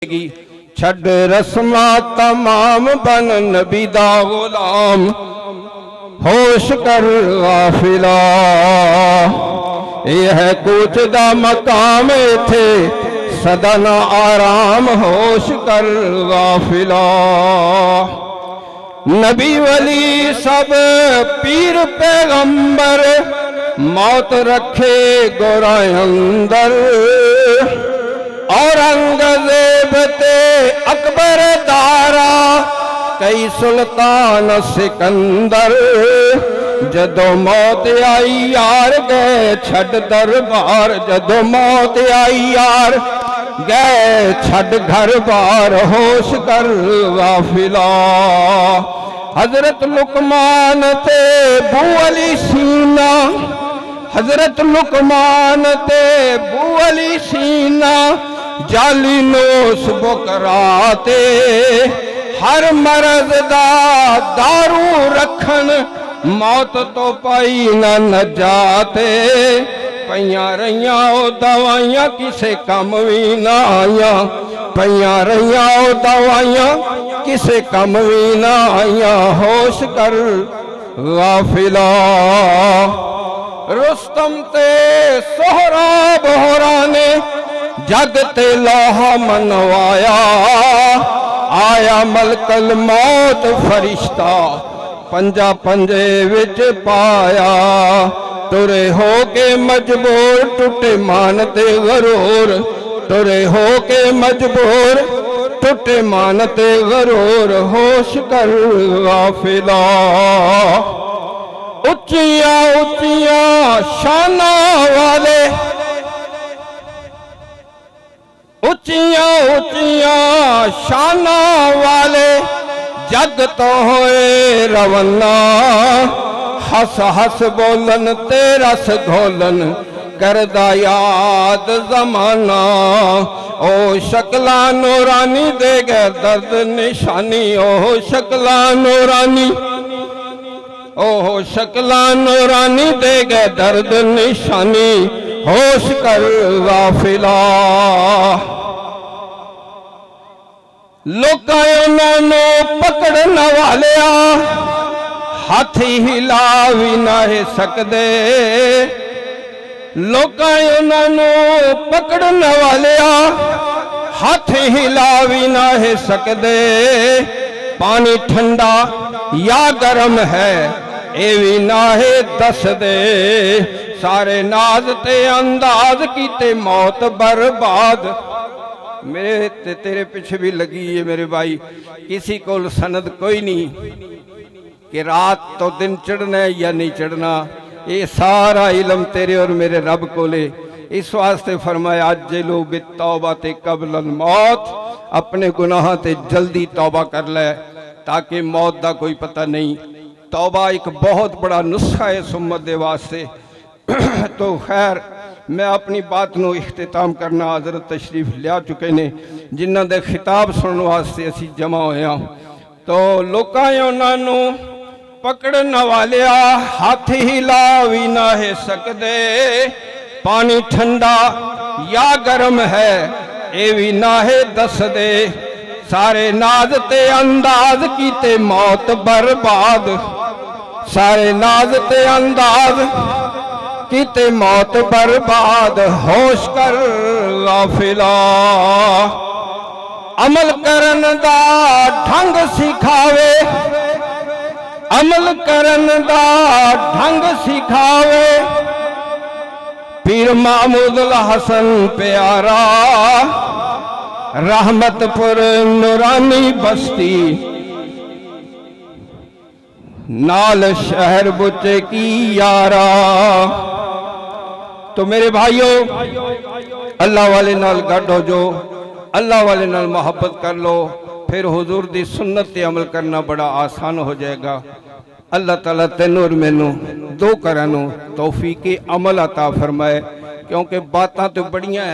छड़ रस्मा तमाम बन नबी दा गुलाम होश कर गाफिला। यह कूच दा मकाम थे सदन आराम होश कर गाफिला। नबी वली सब पीर पैगंबर मौत रखे गोरा अंदर। औरंगजेब ते अकबर दारा कई सुल्तान सिकंदर। जदों मौत आई यार गए छड़ दरबार। जदों मौत आई यार गए छड़ घर बार होश कर गाफिला। हजरत लुकमान ते बू अली सीना। हजरत लुकमान ते बू अली सीना जाली नोस बुकराते। हर मरज दा दारू रखन मौत तो पाई न नजाते। पईयां रहियां ओ दवाइयां किसे कम भी ना आईयां। पईयां रहियां ओ दवाइयां किसे कम भी ना आईयां होश कर गाफिला। रुस्तम ते सोहराब होरा ने जग ते लोहा मनवाया। आया मलकल मौत फरिश्ता पंजा पंजे विच पाया। तुरे हो के मजबूर टुटे मान ते गरूर। तुरे हो के मजबूर टुटे मान ते गरूर होश कर गाफिला। उच्चिया उच्चिया शाना वाले उच्चिया उच्चिया शाना वाले जग तो होए रवन्ना। हस हस बोलन ते रस घोलन करदा याद जमाना। ओ शक्ला नूरानी दे गए दर्द निशानी। ओ शक्ला नूरानी ओह शक्ला नूरानी दे गए दर्द निशानी होश कर गाफिला। लोकां उन्हां पकड़न वालिया हाथ हिला भी नहीं सकदे। लोकां उन्हां पकड़न वालिया हाथ हिला भी नहीं सकदे। पानी ठंडा या गर्म है ये भी नाहे दस दे। सारे नाज ते अंदाज कीते मौत बर्बाद। मेरे ते तेरे पीछे भी लगी है मेरे भाई। किसी को सनद कोई नहीं कि रात तो दिन चढ़ना है या नहीं चढ़ना। ये सारा इल्म तेरे और मेरे रब को ले। इस वास्ते फरमाया अज्जलू बित्तौबा ते कबल मौत। अपने गुनाह ते जल्दी तौबा कर ले ताकि मौत का कोई पता नहीं। तौबा एक बहुत बड़ा नुस्खा है इस उम्मत दे वास्ते। तो खैर मैं अपनी बात नू इख्तिताम करना। हजरत तशरीफ लिया चुके ने जिन्हां दे खिताब सुनने वास्ते असी जमा होया। तो लोकां उन्हां पकड़न वालिया हाथ हिला भी ना है सकदे। पानी ठंडा या गर्म है ये भी ना है दस दे। सारे नाज ते अंदाज कीते मौत बर्बाद। सारे नाज ते अंदाज कीते मौत बर्बाद होश कर गाफिला। अमल करन दा ढंग सिखावे। अमल करन दा ढंग सिखावे पीर महमूद हसन प्यारा। रहमतपुर नूरानी बस्ती नाल शहर बुचे की यारा। तो मेरे भाइयों अल्लाह वाले नाल गड हो जो। अल्लाह वाले नाल मोहब्बत कर लो फिर हुजूर दी सुन्नत ते अमल करना बड़ा आसान हो जाएगा। अल्लाह ताला तैनूं और मैनूं दो घरां नूं तौफीक अमल अता फरमाए क्योंकि बातां तो बड़ियां